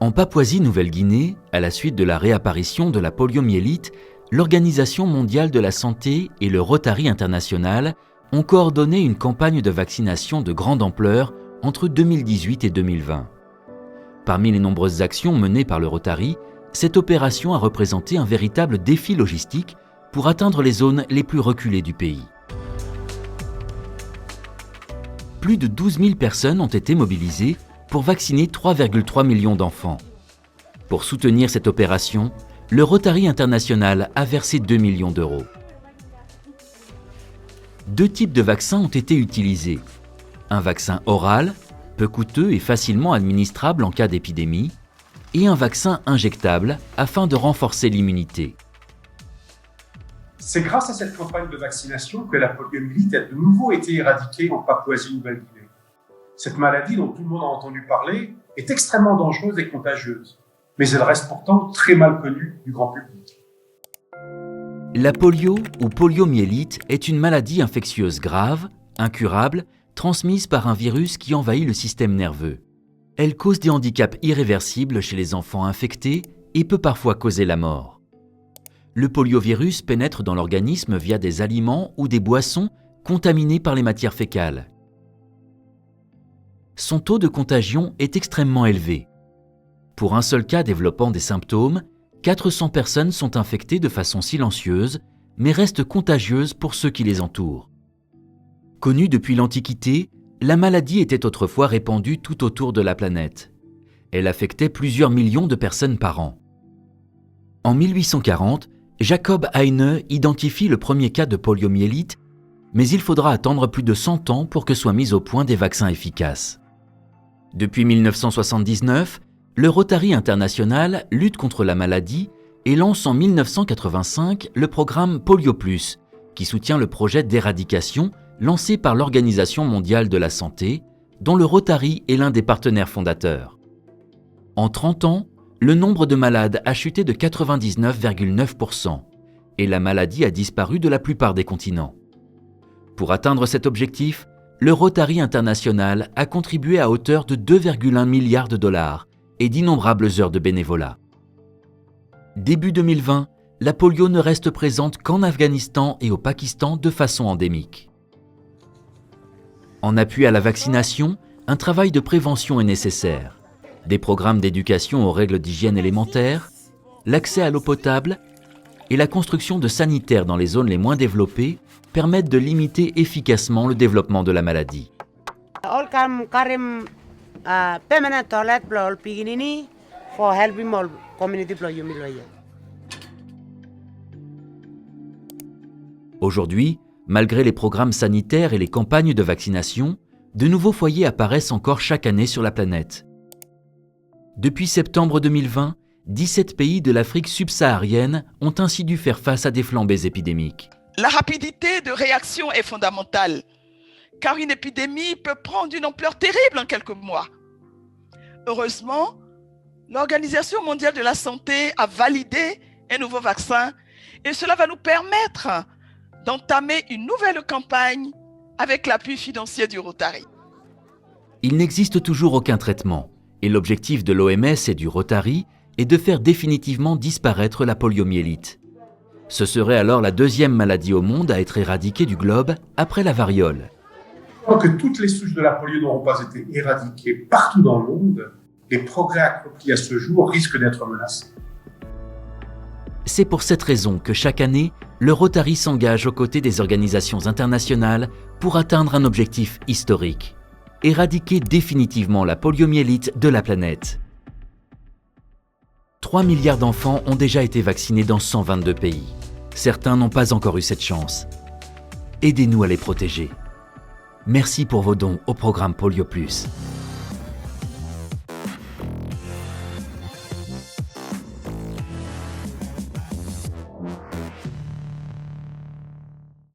En Papouasie-Nouvelle-Guinée, à la suite de la réapparition de la poliomyélite, l'Organisation mondiale de la santé et le Rotary International ont coordonné une campagne de vaccination de grande ampleur entre 2018 et 2020. Parmi les nombreuses actions menées par le Rotary, cette opération a représenté un véritable défi logistique pour atteindre les zones les plus reculées du pays. Plus de 12 000 personnes ont été mobilisées pour vacciner 3,3 millions d'enfants. Pour soutenir cette opération, le Rotary International a versé 2 millions d'euros. Deux types de vaccins ont été utilisés. Un vaccin oral, peu coûteux et facilement administrable en cas d'épidémie, et un vaccin injectable afin de renforcer l'immunité. C'est grâce à cette campagne de vaccination que la poliomyélite a de nouveau été éradiquée en Papouasie-Nouvelle-Guinée. Cette maladie dont tout le monde a entendu parler est extrêmement dangereuse et contagieuse, mais elle reste pourtant très mal connue du grand public. La polio ou poliomyélite est une maladie infectieuse grave, incurable, transmise par un virus qui envahit le système nerveux. Elle cause des handicaps irréversibles chez les enfants infectés et peut parfois causer la mort. Le poliovirus pénètre dans l'organisme via des aliments ou des boissons contaminés par les matières fécales. Son taux de contagion est extrêmement élevé. Pour un seul cas développant des symptômes, 400 personnes sont infectées de façon silencieuse, mais restent contagieuses pour ceux qui les entourent. Connue depuis l'Antiquité, la maladie était autrefois répandue tout autour de la planète. Elle affectait plusieurs millions de personnes par an. En 1840, Jacob Heine identifie le premier cas de poliomyélite, mais il faudra attendre plus de 100 ans pour que soient mis au point des vaccins efficaces. Depuis 1979, le Rotary International lutte contre la maladie et lance en 1985 le programme Polio+, qui soutient le projet d'éradication lancé par l'Organisation mondiale de la santé, dont le Rotary est l'un des partenaires fondateurs. En 30 ans, le nombre de malades a chuté de 99,9% et la maladie a disparu de la plupart des continents. Pour atteindre cet objectif, le Rotary International a contribué à hauteur de 2,1 milliards de dollars et d'innombrables heures de bénévolat. Début 2020, la polio ne reste présente qu'en Afghanistan et au Pakistan de façon endémique. En appui à la vaccination, un travail de prévention est nécessaire. Des programmes d'éducation aux règles d'hygiène élémentaires, l'accès à l'eau potable et la construction de sanitaires dans les zones les moins développées permettent de limiter efficacement le développement de la maladie. Permanent toilet for Piginini for helping all community polio. Aujourd'hui, malgré les programmes sanitaires et les campagnes de vaccination, de nouveaux foyers apparaissent encore chaque année sur la planète. Depuis septembre 2020, 17 pays de l'Afrique subsaharienne ont ainsi dû faire face à des flambées épidémiques. La rapidité de réaction est fondamentale, car une épidémie peut prendre une ampleur terrible en quelques mois. Heureusement, l'Organisation mondiale de la santé a validé un nouveau vaccin et cela va nous permettre d'entamer une nouvelle campagne avec l'appui financier du Rotary. Il n'existe toujours aucun traitement et l'objectif de l'OMS et du Rotary est de faire définitivement disparaître la poliomyélite. Ce serait alors la deuxième maladie au monde à être éradiquée du globe après la variole. Tant que toutes les souches de la polio n'auront pas été éradiquées partout dans le monde, les progrès accomplis à ce jour risquent d'être menacés. C'est pour cette raison que chaque année, le Rotary s'engage aux côtés des organisations internationales pour atteindre un objectif historique: éradiquer définitivement la poliomyélite de la planète. 3 milliards d'enfants ont déjà été vaccinés dans 122 pays. Certains n'ont pas encore eu cette chance. Aidez-nous à les protéger. Merci pour vos dons au programme Polio+.